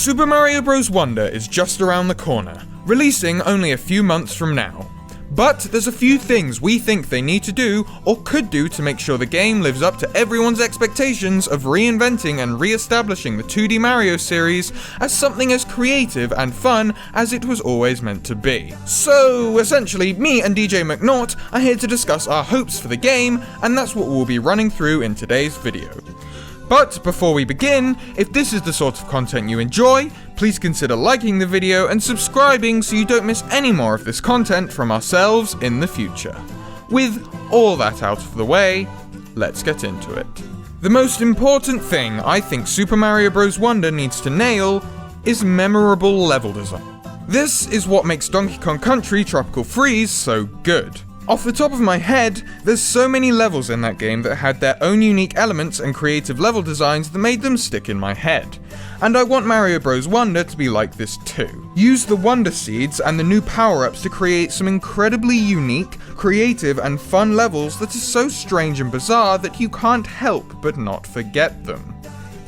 Super Mario Bros. Wonder is just around the corner, releasing only a few months from now. But there's a few things we think they need to do, or could do, to make sure the game lives up to everyone's expectations of reinventing and re-establishing the 2D Mario series as something as creative and fun as it was always meant to be. So essentially, me and DJ McNaught are here to discuss our hopes for the game, and that's what we'll be running through in today's video. But before we begin, if this is the sort of content you enjoy, please consider liking the video and subscribing so you don't miss any more of this content from ourselves in the future. With all that out of the way, let's get into it. The most important thing I think Super Mario Bros. Wonder needs to nail is memorable level design. This is what makes Donkey Kong Country Tropical Freeze so good. Off the top of my head, there's so many levels in that game that had their own unique elements and creative level designs that made them stick in my head. And I want Mario Bros. Wonder to be like this too. Use the Wonder Seeds and the new power-ups to create some incredibly unique, creative and fun levels that are so strange and bizarre that you can't help but not forget them.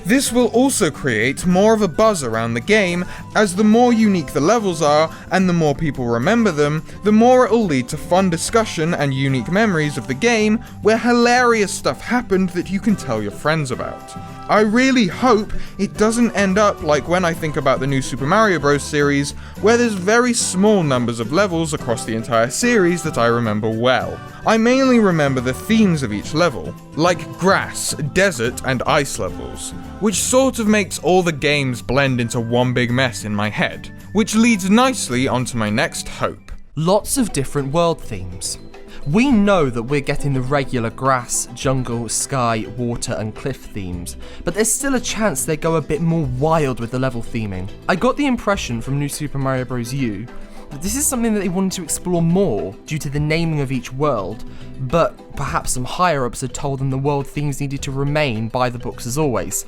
This will also create more of a buzz around the game, as the more unique the levels are, and the more people remember them, the more it will lead to fun discussion and unique memories of the game, where hilarious stuff happened that you can tell your friends about. I really hope it doesn't end up like when I think about the new Super Mario Bros. Series, where there's very small numbers of levels across the entire series that I remember well. I mainly remember the themes of each level, like grass, desert, and ice levels, which sort of makes all the games blend into one big mess in my head, which leads nicely onto my next hope. Lots of different world themes. We know that we're getting the regular grass, jungle, sky, water and cliff themes, but there's still a chance they go a bit more wild with the level theming. I got the impression from New Super Mario Bros. U that this is something that they wanted to explore more due to the naming of each world, but perhaps some higher-ups had told them the world themes needed to remain by the books as always.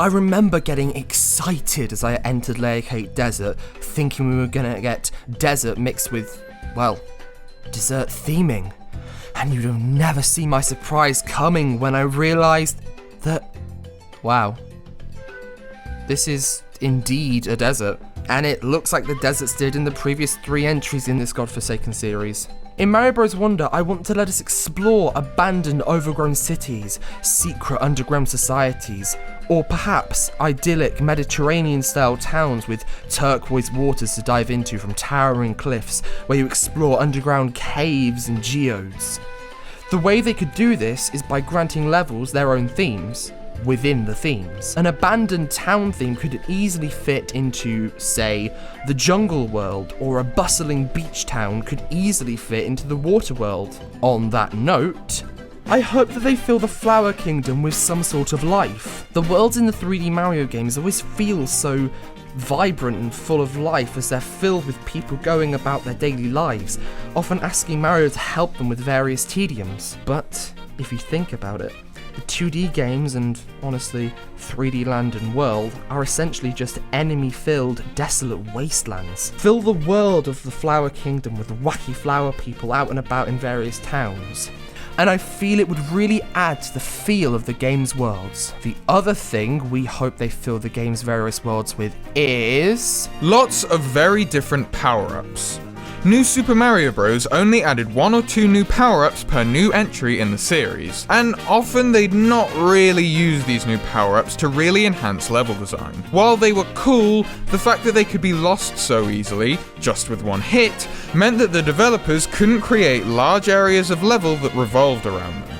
I remember getting excited as I entered Layer Cake Desert, thinking we were gonna get desert mixed with, well, dessert theming. And you'll never see my surprise coming when I realised that, wow, this is indeed a desert. And it looks like the deserts did in the previous 3 entries in this godforsaken series. In Mario Bros. Wonder, I want to let us explore abandoned overgrown cities, secret underground societies, or perhaps idyllic Mediterranean-style towns with turquoise waters to dive into from towering cliffs where you explore underground caves and geodes. The way they could do this is by granting levels their own themes within the themes. An abandoned town theme could easily fit into, say, the jungle world, or a bustling beach town could easily fit into the water world. On that note, I hope that they fill the Flower Kingdom with some sort of life. The worlds in the 3D Mario games always feel so vibrant and full of life as they're filled with people going about their daily lives, often asking Mario to help them with various tediums. But if you think about it, the 2D games and, honestly, 3D Land and World are essentially just enemy-filled, desolate wastelands. Fill the world of the Flower Kingdom with wacky flower people out and about in various towns, and I feel it would really add to the feel of the game's worlds. The other thing we hope they fill the game's various worlds with is lots of very different power-ups. New Super Mario Bros. Only added 1 or 2 new power-ups per new entry in the series, and often they'd not really use these new power-ups to really enhance level design. While they were cool, the fact that they could be lost so easily, just with one hit, meant that the developers couldn't create large areas of level that revolved around them.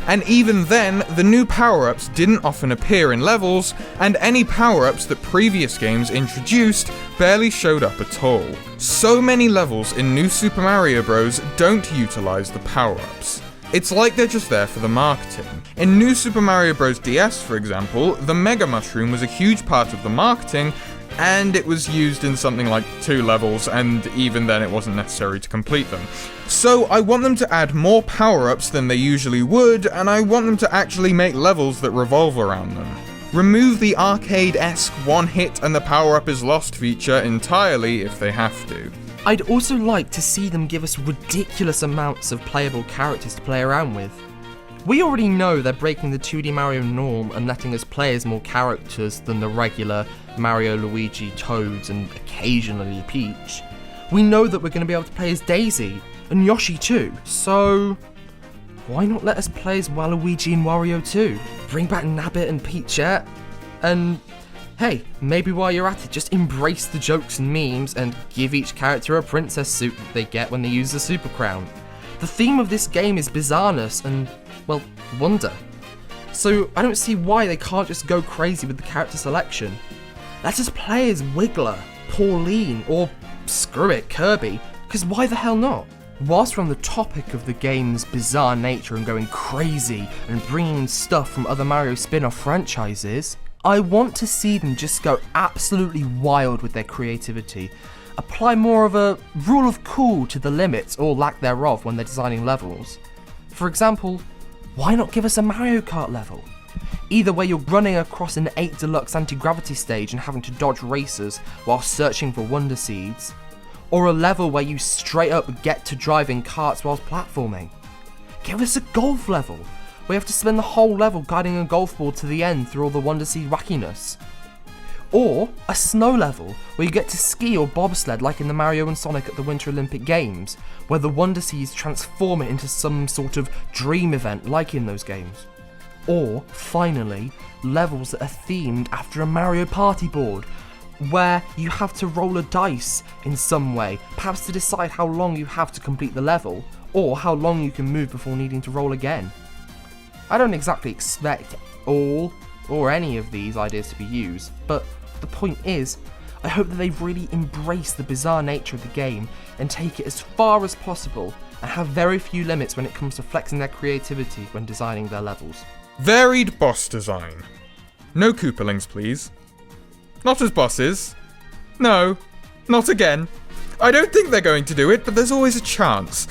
And even then, the new power-ups didn't often appear in levels, and any power-ups that previous games introduced barely showed up at all. So many levels in New Super Mario Bros. Don't utilize the power-ups. It's like they're just there for the marketing. In New Super Mario Bros. DS, for example, the Mega Mushroom was a huge part of the marketing, and it was used in something like 2 levels, and even then it wasn't necessary to complete them. So I want them to add more power-ups than they usually would, and I want them to actually make levels that revolve around them. Remove the arcade-esque one hit and the power-up is lost feature entirely if they have to. I'd also like to see them give us ridiculous amounts of playable characters to play around with. We already know they're breaking the 2D Mario norm and letting us play as more characters than the regular Mario, Luigi, Toads, and occasionally Peach. We know that we're going to be able to play as Daisy, and Yoshi too, so why not let us play as Waluigi and Wario too? Bring back Nabbit and Peachette, and hey, maybe while you're at it, just embrace the jokes and memes and give each character a princess suit that they get when they use the Super Crown. The theme of this game is bizarreness and, well, wonder. So I don't see why they can't just go crazy with the character selection. Let us play as Wiggler, Pauline, or screw it, Kirby, because why the hell not? Whilst we're on the topic of the game's bizarre nature and going crazy and bringing in stuff from other Mario spin-off franchises, I want to see them just go absolutely wild with their creativity. Apply more of a rule of cool to the limits or lack thereof when they're designing levels. For example, why not give us a Mario Kart level? Either where you're running across an 8 Deluxe anti-gravity stage and having to dodge racers while searching for Wonder Seeds, or a level where you straight up get to driving carts whilst platforming. Give us a golf level, where you have to spend the whole level guiding a golf ball to the end through all the Wonder Seed wackiness. Or a snow level, where you get to ski or bobsled like in the Mario and Sonic at the Winter Olympic Games, where the Wonder Seeds transform it into some sort of dream event like in those games. Or, finally, levels that are themed after a Mario Party board, where you have to roll a dice in some way, perhaps to decide how long you have to complete the level, or how long you can move before needing to roll again. I don't exactly expect all or any of these ideas to be used, but the point is, I hope that they really embrace the bizarre nature of the game and take it as far as possible and have very few limits when it comes to flexing their creativity when designing their levels. Varied boss design. No Koopalings, please. Not as bosses. No, not again. I don't think they're going to do it, but there's always a chance.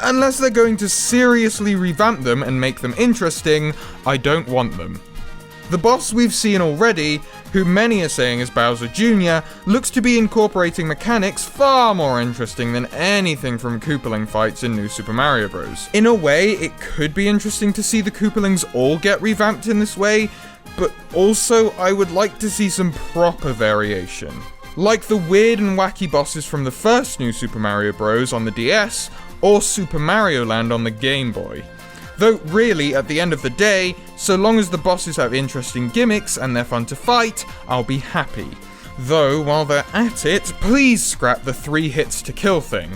Unless they're going to seriously revamp them and make them interesting, I don't want them. The boss we've seen already, who many are saying is Bowser Jr., looks to be incorporating mechanics far more interesting than anything from Koopaling fights in New Super Mario Bros. In a way, it could be interesting to see the Koopalings all get revamped in this way, but also I would like to see some proper variation. Like the weird and wacky bosses from the first New Super Mario Bros. On the DS, or Super Mario Land on the Game Boy. Though really, at the end of the day, so long as the bosses have interesting gimmicks and they're fun to fight, I'll be happy. Though, while they're at it, please scrap the 3 hits to kill thing.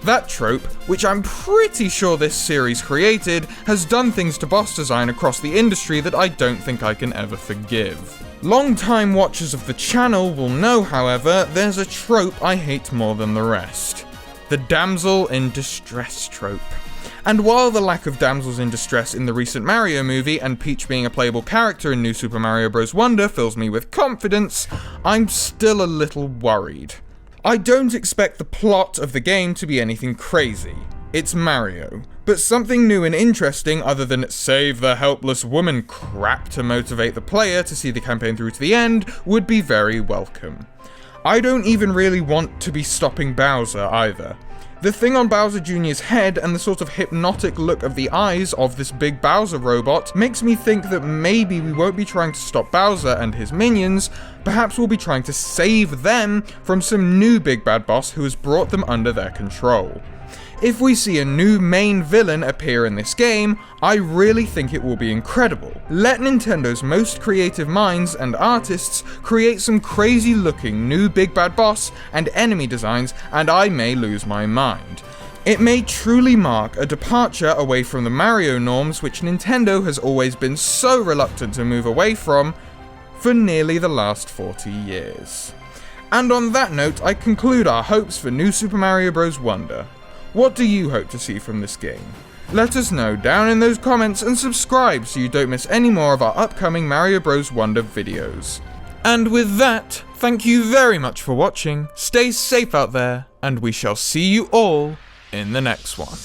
That trope, which I'm pretty sure this series created, has done things to boss design across the industry that I don't think I can ever forgive. Long-time watchers of the channel will know, however, there's a trope I hate more than the rest. The damsel in distress trope. And while the lack of damsels in distress in the recent Mario movie and Peach being a playable character in New Super Mario Bros. Wonder fills me with confidence, I'm still a little worried. I don't expect the plot of the game to be anything crazy. It's Mario. But something new and interesting other than save the helpless woman crap to motivate the player to see the campaign through to the end would be very welcome. I don't even really want to be stopping Bowser either. The thing on Bowser Jr.'s head and the sort of hypnotic look of the eyes of this big Bowser robot makes me think that maybe we won't be trying to stop Bowser and his minions, perhaps we'll be trying to save them from some new big bad boss who has brought them under their control. If we see a new main villain appear in this game, I really think it will be incredible. Let Nintendo's most creative minds and artists create some crazy looking new big bad boss and enemy designs and I may lose my mind. It may truly mark a departure away from the Mario norms which Nintendo has always been so reluctant to move away from for nearly the last 40 years. And on that note, I conclude our hopes for New Super Mario Bros. Wonder. What do you hope to see from this game? Let us know down in those comments and subscribe so you don't miss any more of our upcoming Mario Bros. Wonder videos. And with that, thank you very much for watching, stay safe out there, and we shall see you all in the next one.